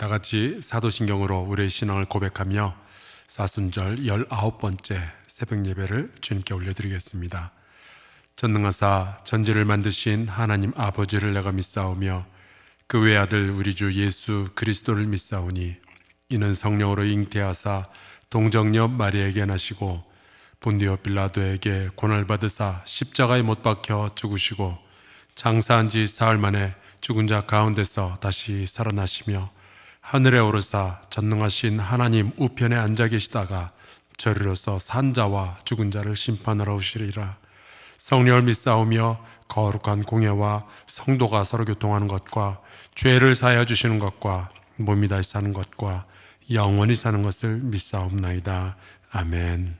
다 같이 사도신경으로 우리의 신앙을 고백하며 사순절 19번째 새벽 예배를 주님께 올려드리겠습니다. 전능하사 전지를 만드신 하나님 아버지를 내가 믿사오며 그 외아들 우리 주 예수 그리스도를 믿사오니 이는 성령으로 잉태하사 동정녀 마리아에게 나시고 본디오 빌라도에게 고난받으사 십자가에 못 박혀 죽으시고 장사한 지 사흘 만에 죽은 자 가운데서 다시 살아나시며 하늘에 오르사 전능하신 하나님 우편에 앉아 계시다가 저리로서 산 자와 죽은 자를 심판하러 오시리라. 성령을 믿사오며 거룩한 공예와 성도가 서로 교통하는 것과 죄를 사하여 주시는 것과 몸이 다시 사는 것과 영원히 사는 것을 믿사옵나이다. 아멘.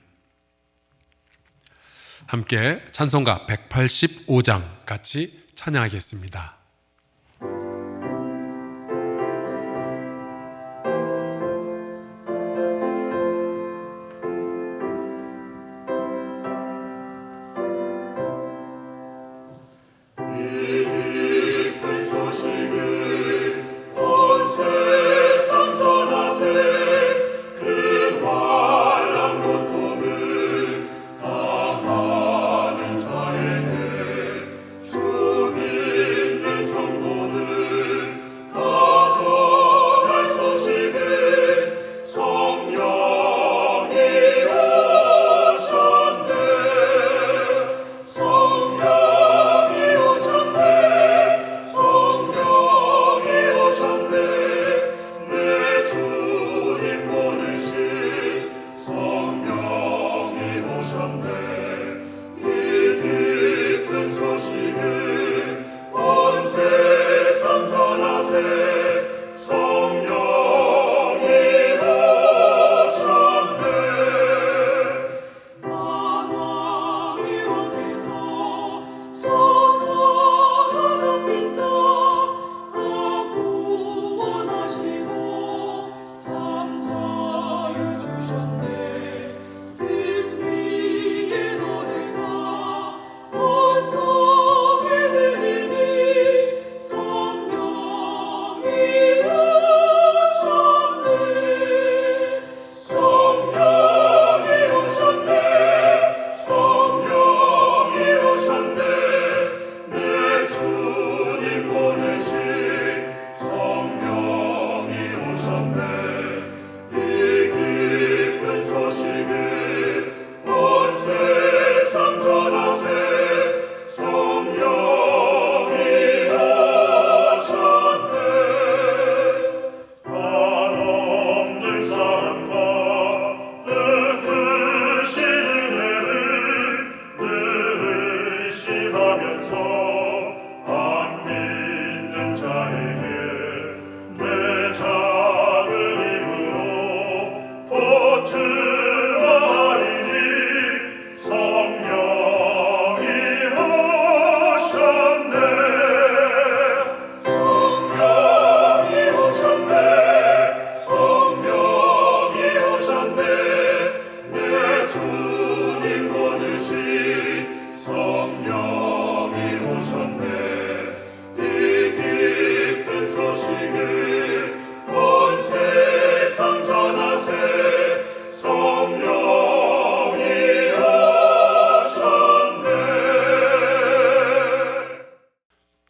함께 찬송가 185장 같이 찬양하겠습니다.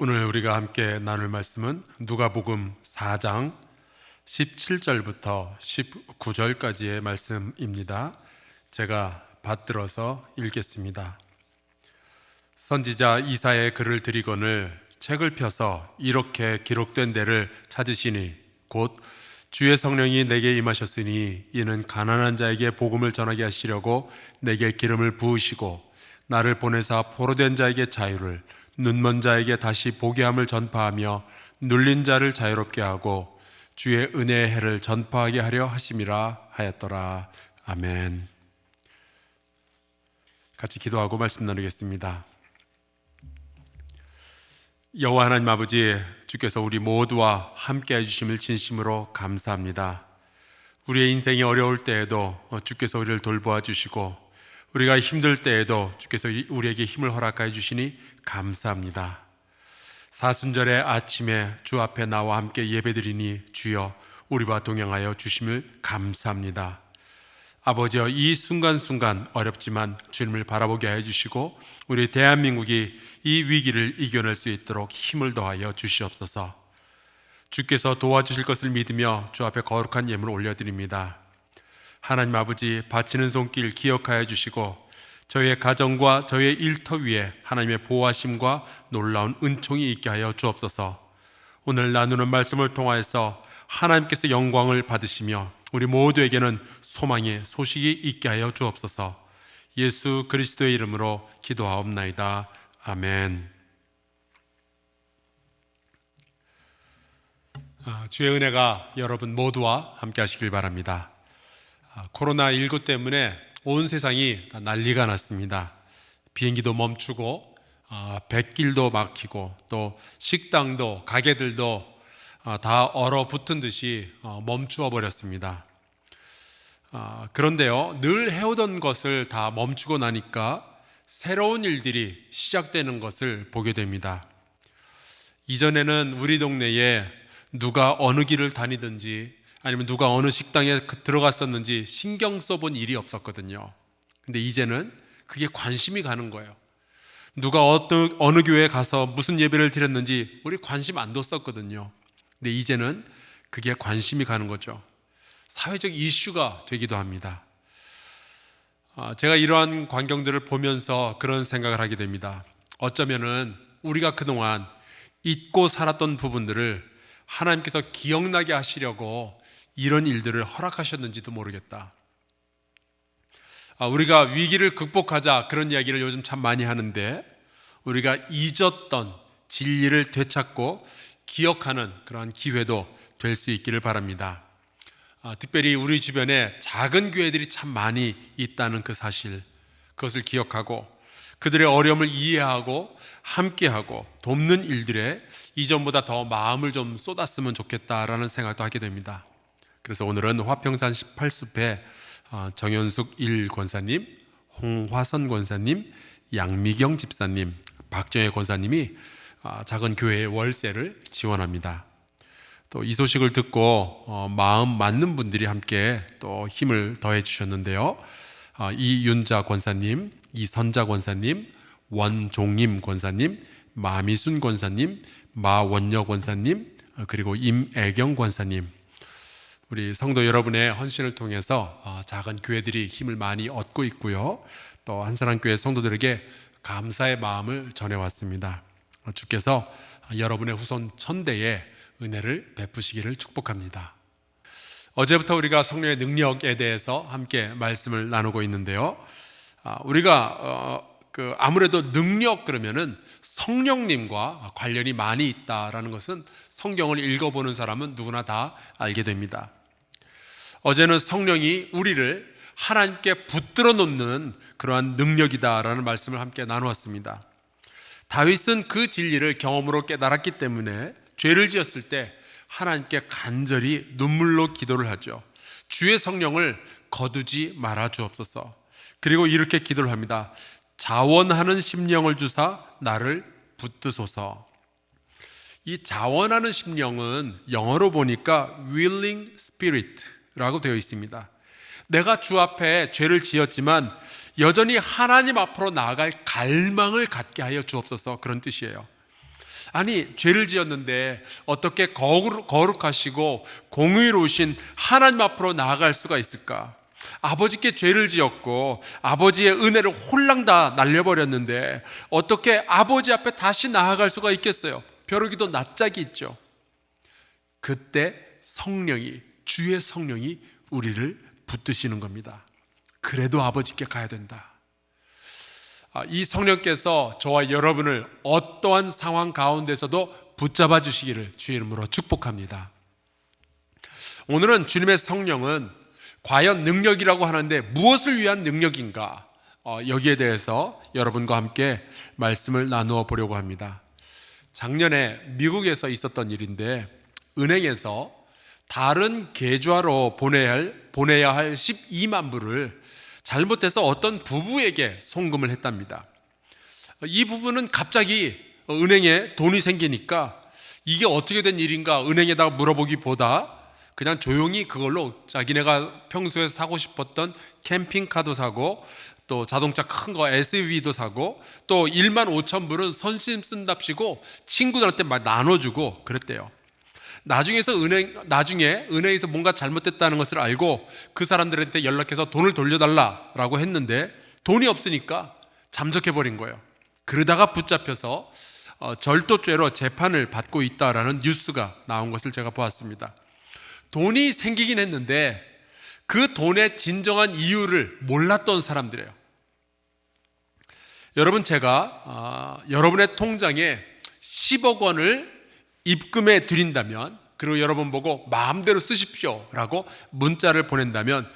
오늘 우리가 함께 나눌 말씀은 누가복음 4장 17절부터 19절까지의 말씀입니다. 제가 받들어서 읽겠습니다. 선지자 이사야의 글을 드리거늘 책을 펴서 이렇게 기록된 데를 찾으시니 곧 주의 성령이 내게 임하셨으니 이는 가난한 자에게 복음을 전하게 하시려고 내게 기름을 부으시고 나를 보내사 포로된 자에게 자유를 눈먼 자에게 다시 보게 함을 전파하며 눌린 자를 자유롭게 하고 주의 은혜의 해를 전파하게 하려 하심이라 하였더라. 아멘. 같이 기도하고 말씀 나누겠습니다. 여호와 하나님 아버지, 주께서 우리 모두와 함께 해주심을 진심으로 감사합니다. 우리의 인생이 어려울 때에도 주께서 우리를 돌보아 주시고 우리가 힘들 때에도 주께서 우리에게 힘을 허락하여 주시니 감사합니다. 사순절의 아침에 주 앞에 나와 함께 예배드리니 주여 우리와 동행하여 주심을 감사합니다. 아버지여, 이 순간순간 어렵지만 주님을 바라보게 하여 주시고 우리 대한민국이 이 위기를 이겨낼 수 있도록 힘을 더하여 주시옵소서. 주께서 도와주실 것을 믿으며 주 앞에 거룩한 예물을 올려드립니다. 하나님 아버지, 바치는 손길 기억하여 주시고 저희의 가정과 저희의 일터 위에 하나님의 보호하심과 놀라운 은총이 있게 하여 주옵소서. 오늘 나누는 말씀을 통하여서 하나님께서 영광을 받으시며 우리 모두에게는 소망의 소식이 있게 하여 주옵소서. 예수 그리스도의 이름으로 기도하옵나이다. 아멘. 주의 은혜가 여러분 모두와 함께 하시길 바랍니다. 코로나19 때문에 온 세상이 난리가 났습니다. 비행기도 멈추고 백길도 막히고 또 식당도 가게들도 다 얼어붙은 듯이 멈추어 버렸습니다. 그런데요, 늘 해오던 것을 다 멈추고 나니까 새로운 일들이 시작되는 것을 보게 됩니다. 이전에는 우리 동네에 누가 어느 길을 다니든지 아니면 누가 어느 식당에 들어갔었는지 신경 써본 일이 없었거든요. 근데 이제는 그게 관심이 가는 거예요. 누가 어느 교회에 가서 무슨 예배를 드렸는지 우리 관심 안 뒀었거든요. 근데 이제는 그게 관심이 가는 거죠. 사회적 이슈가 되기도 합니다. 제가 이러한 광경들을 보면서 그런 생각을 하게 됩니다. 어쩌면은 우리가 그동안 잊고 살았던 부분들을 하나님께서 기억나게 하시려고 이런 일들을 허락하셨는지도 모르겠다. 우리가 위기를 극복하자 그런 이야기를 요즘 참 많이 하는데 우리가 잊었던 진리를 되찾고 기억하는 그러한 기회도 될 수 있기를 바랍니다. 특별히 우리 주변에 작은 교회들이 참 많이 있다는 그 사실, 그것을 기억하고 그들의 어려움을 이해하고 함께하고 돕는 일들에 이전보다 더 마음을 좀 쏟았으면 좋겠다라는 생각도 하게 됩니다. 그래서 오늘은 화평산 18숲에 정현숙 일 권사님, 홍화선 권사님, 양미경 집사님, 박정혜 권사님이 작은 교회의 월세를 지원합니다. 또 이 소식을 듣고 마음 맞는 분들이 함께 또 힘을 더해 주셨는데요. 이윤자 권사님, 이선자 권사님, 원종임 권사님, 마미순 권사님, 마원여 권사님, 그리고 임애경 권사님, 우리 성도 여러분의 헌신을 통해서 작은 교회들이 힘을 많이 얻고 있고요. 또 한사랑교회 성도들에게 감사의 마음을 전해왔습니다. 주께서 여러분의 후손 1000대에 은혜를 베푸시기를 축복합니다. 어제부터 우리가 성령의 능력에 대해서 함께 말씀을 나누고 있는데요. 우리가 아무래도 능력 그러면은 성령님과 관련이 많이 있다라는 것은 성경을 읽어보는 사람은 누구나 다 알게 됩니다. 어제는 성령이 우리를 하나님께 붙들어 놓는 그러한 능력이다라는 말씀을 함께 나누었습니다. 다윗은 그 진리를 경험으로 깨달았기 때문에 죄를 지었을 때 하나님께 간절히 눈물로 기도를 하죠. 주의 성령을 거두지 말아 주옵소서. 그리고 이렇게 기도를 합니다. 자원하는 심령을 주사 나를 붙드소서. 이 자원하는 심령은 영어로 보니까 willing spirit라고 되어 있습니다. 내가 주 앞에 죄를 지었지만 여전히 하나님 앞으로 나아갈 갈망을 갖게 하여 주옵소서, 그런 뜻이에요. 아니, 죄를 지었는데 어떻게 거룩하시고 공의로우신 하나님 앞으로 나아갈 수가 있을까? 아버지께 죄를 지었고 아버지의 은혜를 홀랑 다 날려버렸는데 어떻게 아버지 앞에 다시 나아갈 수가 있겠어요? 벼룩이도 낯짝이 있죠. 그때 성령이, 주의 성령이 우리를 붙드시는 겁니다. 그래도 아버지께 가야 된다. 이 성령께서 저와 여러분을 어떠한 상황 가운데서도 붙잡아 주시기를 주의 이름으로 축복합니다. 오늘은 주님의 성령은 과연 능력이라고 하는데 무엇을 위한 능력인가? 여기에 대해서 여러분과 함께 말씀을 나누어 보려고 합니다. 작년에 미국에서 있었던 일인데 은행에서 다른 계좌로 보내야 할 12만 불을 잘못해서 어떤 부부에게 송금을 했답니다. 이 부부는 갑자기 은행에 돈이 생기니까 이게 어떻게 된 일인가 은행에다가 물어보기보다 그냥 조용히 그걸로 자기네가 평소에 사고 싶었던 캠핑카도 사고, 또 자동차 큰 거 SUV도 사고, 또 1만 5천 불은 선심 쓴답시고 친구들한테 막 나눠주고 그랬대요. 나중에 은행에서 뭔가 잘못됐다는 것을 알고 그 사람들한테 연락해서 돈을 돌려달라라고 했는데 돈이 없으니까 잠적해버린 거예요. 그러다가 붙잡혀서 절도죄로 재판을 받고 있다라는 뉴스가 나온 것을 제가 보았습니다. 돈이 생기긴 했는데 그 돈의 진정한 이유를 몰랐던 사람들이에요. 여러분, 제가 여러분의 통장에 10억 원을 입금해 드린다면, 그리고 여러분 보고 마음대로 쓰십시오 라고 문자를 보낸다면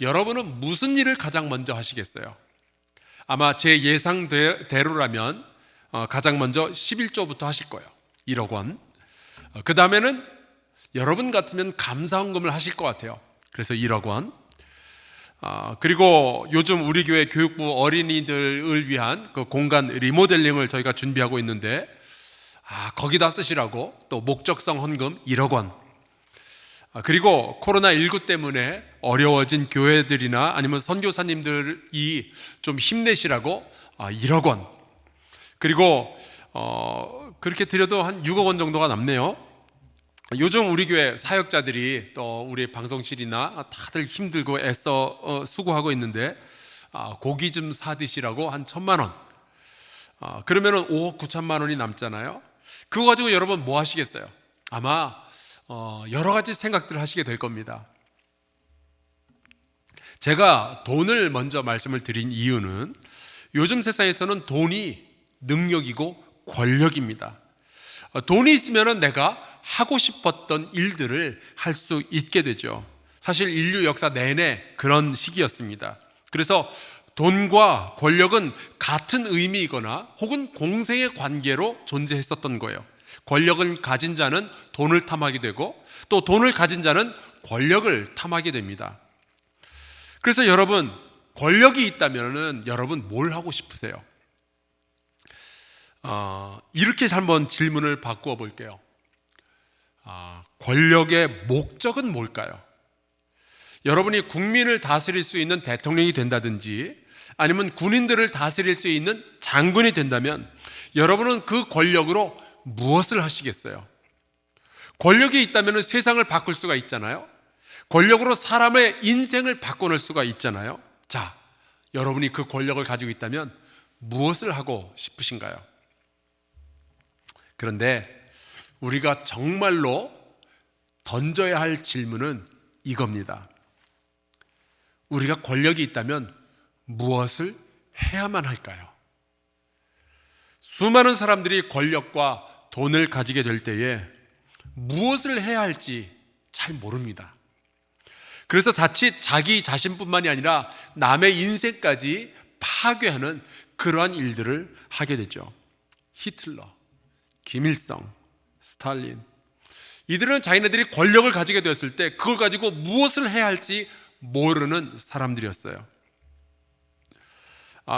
여러분은 무슨 일을 가장 먼저 하시겠어요? 아마 제 예상대로라면 가장 먼저 11조부터 하실 거예요. 1억 원. 그 다음에는 여러분 같으면 감사헌금을 하실 것 같아요. 그래서 1억 원. 그리고 요즘 우리 교회 교육부 어린이들을 위한 그 공간 리모델링을 저희가 준비하고 있는데 거기다 쓰시라고 또 목적성 헌금 1억 원. 그리고 코로나19 때문에 어려워진 교회들이나 아니면 선교사님들이 좀 힘내시라고 1억 원. 그리고 그렇게 드려도 한 6억 원 정도가 남네요. 요즘 우리 교회 사역자들이 또 우리 방송실이나 다들 힘들고 애써 수고하고 있는데 고기 좀 사드시라고 한 1,000만 원. 그러면은 5억 9천만 원이 남잖아요. 그거 가지고 여러분 뭐 하시겠어요? 아마 여러 가지 생각들을 하시게 될 겁니다. 제가 돈을 먼저 말씀을 드린 이유는 요즘 세상에서는 돈이 능력이고 권력입니다. 돈이 있으면 내가 하고 싶었던 일들을 할 수 있게 되죠. 사실 인류 역사 내내 그런 시기였습니다. 그래서 돈과 권력은 같은 의미이거나 혹은 공생의 관계로 존재했었던 거예요. 권력을 가진 자는 돈을 탐하게 되고 또 돈을 가진 자는 권력을 탐하게 됩니다. 그래서 여러분, 권력이 있다면 여러분 뭘 하고 싶으세요? 이렇게 한번 질문을 바꾸어 볼게요. 권력의 목적은 뭘까요? 여러분이 국민을 다스릴 수 있는 대통령이 된다든지 아니면 군인들을 다스릴 수 있는 장군이 된다면 여러분은 그 권력으로 무엇을 하시겠어요? 권력이 있다면 세상을 바꿀 수가 있잖아요. 권력으로 사람의 인생을 바꿔낼 수가 있잖아요. 자, 여러분이 그 권력을 가지고 있다면 무엇을 하고 싶으신가요? 그런데 우리가 정말로 던져야 할 질문은 이겁니다. 우리가 권력이 있다면 무엇을 해야만 할까요? 수많은 사람들이 권력과 돈을 가지게 될 때에 무엇을 해야 할지 잘 모릅니다. 그래서 자칫 자기 자신뿐만이 아니라 남의 인생까지 파괴하는 그러한 일들을 하게 되죠. 히틀러, 김일성, 스탈린, 이들은 자기네들이 권력을 가지게 되었을 때 그걸 가지고 무엇을 해야 할지 모르는 사람들이었어요.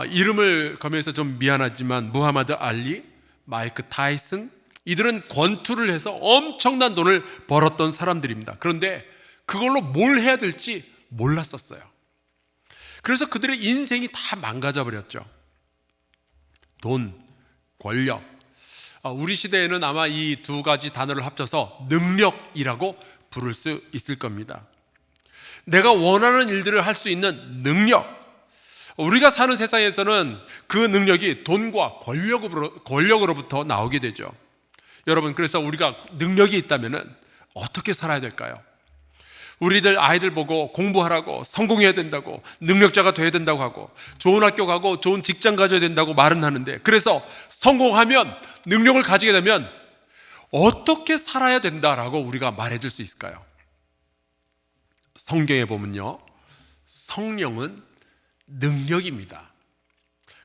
이름을 거면서 좀 미안하지만 무하마드 알리, 마이크 타이슨, 이들은 권투를 해서 엄청난 돈을 벌었던 사람들입니다. 그런데 그걸로 뭘 해야 될지 몰랐었어요. 그래서 그들의 인생이 다 망가져 버렸죠. 돈, 권력. 우리 시대에는 아마 이 두 가지 단어를 합쳐서 능력이라고 부를 수 있을 겁니다. 내가 원하는 일들을 할 수 있는 능력. 우리가 사는 세상에서는 그 능력이 돈과 권력으로부터 나오게 되죠. 여러분, 그래서 우리가 능력이 있다면 어떻게 살아야 될까요? 우리들 아이들 보고 공부하라고, 성공해야 된다고, 능력자가 돼야 된다고 하고, 좋은 학교 가고 좋은 직장 가져야 된다고 말은 하는데, 그래서 성공하면, 능력을 가지게 되면 어떻게 살아야 된다라고 우리가 말해줄 수 있을까요? 성경에 보면요, 성령은 능력입니다.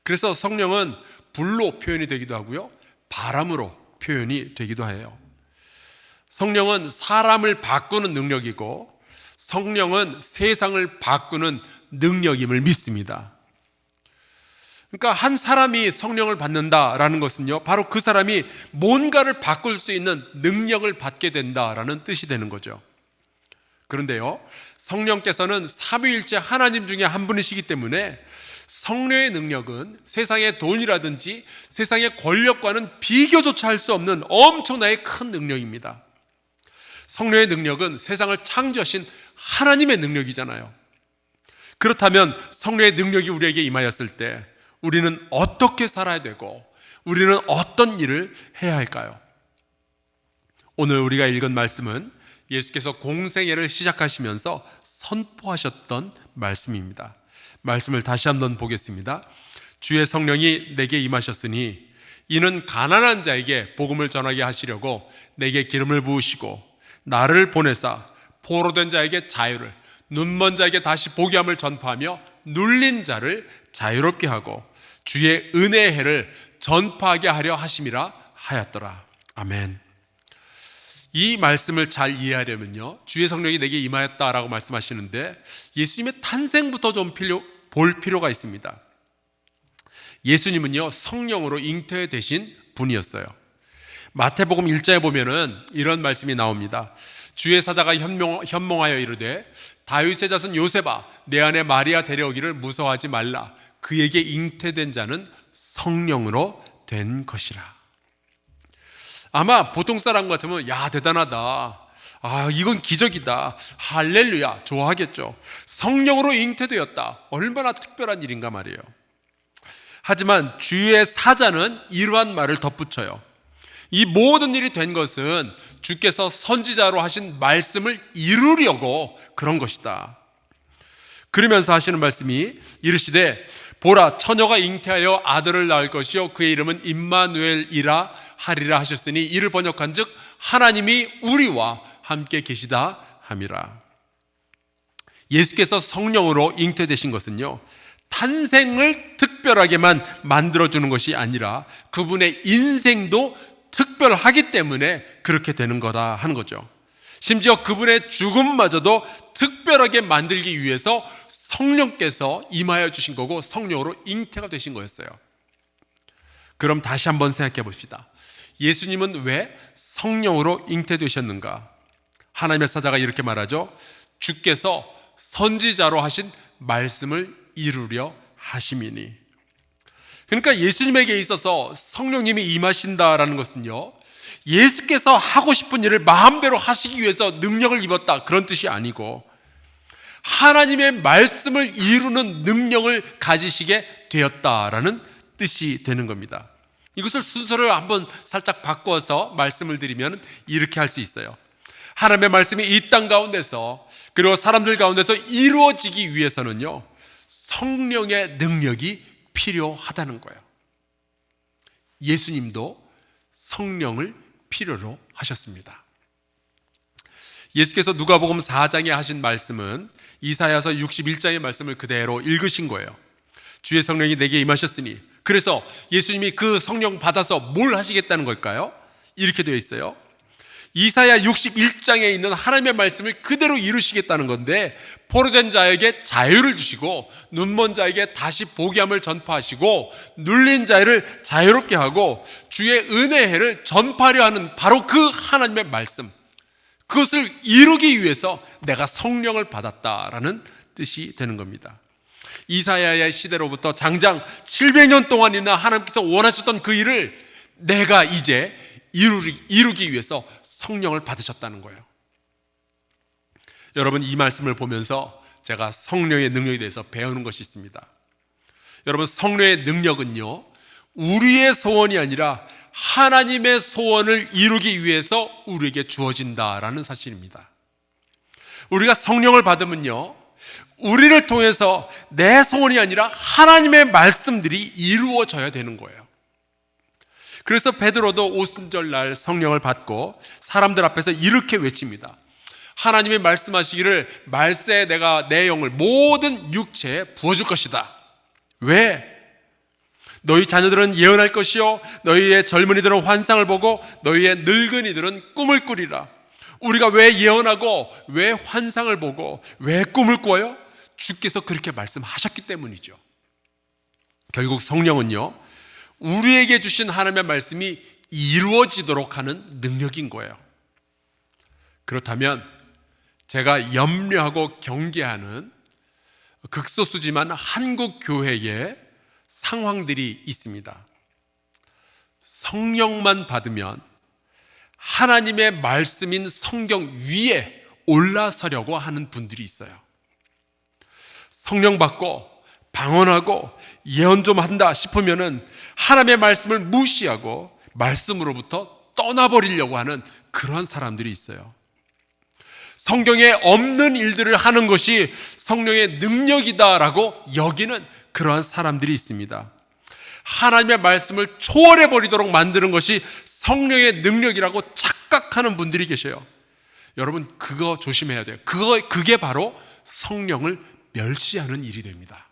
그래서 성령은 불로 표현이 되기도 하고요, 바람으로 표현이 되기도 해요. 성령은 사람을 바꾸는 능력이고 성령은 세상을 바꾸는 능력임을 믿습니다. 그러니까 한 사람이 성령을 받는다라는 것은요, 바로 그 사람이 뭔가를 바꿀 수 있는 능력을 받게 된다라는 뜻이 되는 거죠. 그런데요, 성령께서는 삼위일체 하나님 중에 한 분이시기 때문에 성령의 능력은 세상의 돈이라든지 세상의 권력과는 비교조차 할 수 없는 엄청나게 큰 능력입니다. 성령의 능력은 세상을 창조하신 하나님의 능력이잖아요. 그렇다면 성령의 능력이 우리에게 임하였을 때 우리는 어떻게 살아야 되고 우리는 어떤 일을 해야 할까요? 오늘 우리가 읽은 말씀은 예수께서 공생애를 시작하시면서 선포하셨던 말씀입니다. 말씀을 다시 한번 보겠습니다. 주의 성령이 내게 임하셨으니 이는 가난한 자에게 복음을 전하게 하시려고 내게 기름을 부으시고 나를 보내사 포로된 자에게 자유를, 눈먼 자에게 다시 보게 함을 전파하며 눌린 자를 자유롭게 하고 주의 은혜의 해를 전파하게 하려 하심이라 하였더라. 아멘. 이 말씀을 잘 이해하려면요, 주의 성령이 내게 임하였다라고 말씀하시는데 예수님의 탄생부터 좀 볼 필요가 있습니다. 예수님은요, 성령으로 잉태되신 분이었어요. 마태복음 1장에 보면은 이런 말씀이 나옵니다. 주의 사자가 현몽하여 이르되 다윗의 자손 요셉아, 내 아내 마리아 데려오기를 무서워하지 말라. 그에게 잉태된 자는 성령으로 된 것이라. 아마 보통 사람 같으면 야, 대단하다, 이건 기적이다, 할렐루야, 좋아하겠죠. 성령으로 잉태되었다, 얼마나 특별한 일인가 말이에요. 하지만 주의 사자는 이러한 말을 덧붙여요. 이 모든 일이 된 것은 주께서 선지자로 하신 말씀을 이루려고 그런 것이다. 그러면서 하시는 말씀이 이르시되 보라, 처녀가 잉태하여 아들을 낳을 것이요 그의 이름은 임마누엘이라 하리라 하셨으니 이를 번역한 즉 하나님이 우리와 함께 계시다 함이라. 예수께서 성령으로 잉태되신 것은요, 탄생을 특별하게만 만들어주는 것이 아니라 그분의 인생도 특별하기 때문에 그렇게 되는 거다 하는 거죠. 심지어 그분의 죽음마저도 특별하게 만들기 위해서 성령께서 임하여 주신 거고 성령으로 잉태가 되신 거였어요. 그럼 다시 한번 생각해 봅시다. 예수님은 왜 성령으로 잉태되셨는가? 하나님의 사자가 이렇게 말하죠. 주께서 선지자로 하신 말씀을 이루려 하심이니. 그러니까 예수님에게 있어서 성령님이 임하신다라는 것은요, 예수께서 하고 싶은 일을 마음대로 하시기 위해서 능력을 입었다, 그런 뜻이 아니고 하나님의 말씀을 이루는 능력을 가지시게 되었다라는 뜻이 되는 겁니다. 이것을 순서를 한번 살짝 바꿔서 말씀을 드리면 이렇게 할 수 있어요. 하나님의 말씀이 이 땅 가운데서 그리고 사람들 가운데서 이루어지기 위해서는요, 성령의 능력이 필요하다는 거예요. 예수님도 성령을 필요로 하셨습니다. 예수께서 누가복음 4장에 하신 말씀은 이사야서 61장의 말씀을 그대로 읽으신 거예요. 주의 성령이 내게 임하셨으니. 그래서 예수님이 그 성령 받아서 뭘 하시겠다는 걸까요? 이렇게 되어 있어요. 이사야 61장에 있는 하나님의 말씀을 그대로 이루시겠다는 건데, 포로된 자에게 자유를 주시고 눈먼 자에게 다시 보게 함을 전파하시고 눌린 자를 자유롭게 하고 주의 은혜의 해를 전파하려 하는 바로 그 하나님의 말씀, 그것을 이루기 위해서 내가 성령을 받았다라는 뜻이 되는 겁니다. 이사야의 시대로부터 장장 700년 동안이나 하나님께서 원하셨던 그 일을 내가 이제 이루기 위해서 성령을 받으셨다는 거예요. 여러분, 이 말씀을 보면서 제가 성령의 능력에 대해서 배우는 것이 있습니다. 여러분, 성령의 능력은요, 우리의 소원이 아니라 하나님의 소원을 이루기 위해서 우리에게 주어진다라는 사실입니다. 우리가 성령을 받으면요, 우리를 통해서 내 소원이 아니라 하나님의 말씀들이 이루어져야 되는 거예요. 그래서 베드로도 오순절날 성령을 받고 사람들 앞에서 이렇게 외칩니다. 하나님이 말씀하시기를 말세에 내가 내 영을 모든 육체에 부어줄 것이다. 왜? 너희 자녀들은 예언할 것이요 너희의 젊은이들은 환상을 보고 너희의 늙은이들은 꿈을 꾸리라. 우리가 왜 예언하고 왜 환상을 보고 왜 꿈을 꿔요? 주께서 그렇게 말씀하셨기 때문이죠. 결국 성령은요, 우리에게 주신 하나님의 말씀이 이루어지도록 하는 능력인 거예요. 그렇다면 제가 염려하고 경계하는 극소수지만 한국 교회의 상황들이 있습니다. 성령만 받으면 하나님의 말씀인 성경 위에 올라서려고 하는 분들이 있어요. 성령 받고 방언하고 예언 좀 한다 싶으면은 하나님의 말씀을 무시하고 말씀으로부터 떠나버리려고 하는 그런 사람들이 있어요. 성경에 없는 일들을 하는 것이 성령의 능력이다라고 여기는 그러한 사람들이 있습니다. 하나님의 말씀을 초월해버리도록 만드는 것이 성령의 능력이라고 착각하는 분들이 계셔요. 여러분, 그거 조심해야 돼요. 그게 바로 성령을 멸시하는 일이 됩니다.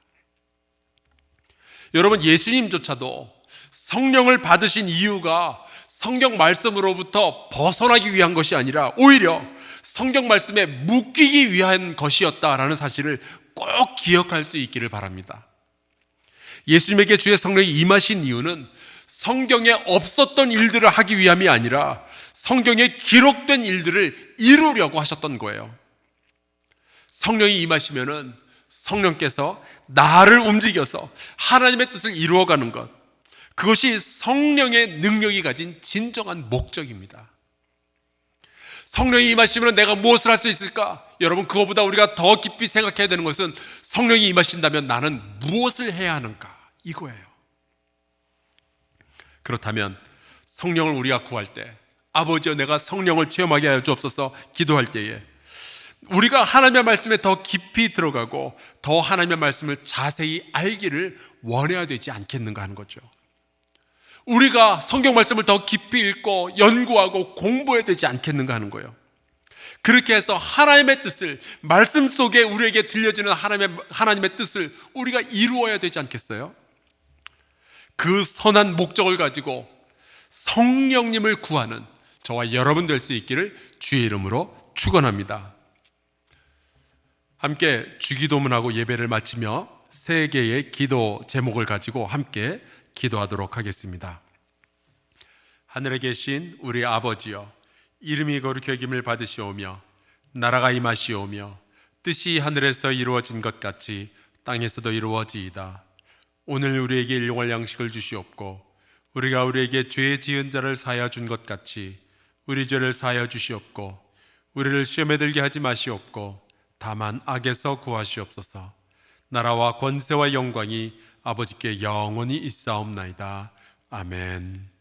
여러분, 예수님조차도 성령을 받으신 이유가 성경 말씀으로부터 벗어나기 위한 것이 아니라 오히려 성경 말씀에 묶이기 위한 것이었다라는 사실을 꼭 기억할 수 있기를 바랍니다. 예수님에게 주의 성령이 임하신 이유는 성경에 없었던 일들을 하기 위함이 아니라 성경에 기록된 일들을 이루려고 하셨던 거예요. 성령이 임하시면은 성령께서 나를 움직여서 하나님의 뜻을 이루어가는 것, 그것이 성령의 능력이 가진 진정한 목적입니다. 성령이 임하시면 내가 무엇을 할 수 있을까? 여러분, 그거보다 우리가 더 깊이 생각해야 되는 것은 성령이 임하신다면 나는 무엇을 해야 하는가? 이거예요. 그렇다면 성령을 우리가 구할 때, 아버지여 내가 성령을 체험하게 하여 주옵소서 기도할 때에 우리가 하나님의 말씀에 더 깊이 들어가고 더 하나님의 말씀을 자세히 알기를 원해야 되지 않겠는가 하는 거죠. 우리가 성경 말씀을 더 깊이 읽고 연구하고 공부해야 되지 않겠는가 하는 거예요. 그렇게 해서 하나님의 뜻을, 말씀 속에 우리에게 들려지는 하나님의 뜻을 우리가 이루어야 되지 않겠어요? 그 선한 목적을 가지고 성령님을 구하는 저와 여러분 될 수 있기를 주의 이름으로 축원합니다. 함께 주기도문하고 예배를 마치며 세 개의 기도 제목을 가지고 함께 기도하도록 하겠습니다. 하늘에 계신 우리 아버지여, 이름이 거룩히 여김을 받으시오며 나라가 임하시오며 뜻이 하늘에서 이루어진 것 같이 땅에서도 이루어지이다. 오늘 우리에게 일용할 양식을 주시옵고 우리가 우리에게 죄 지은 자를 사하여 준 것 같이 우리 죄를 사하여 주시옵고 우리를 시험에 들게 하지 마시옵고 다만 악에서 구하시옵소서. 나라와 권세와 영광이 아버지께 영원히 있사옵나이다. 아멘.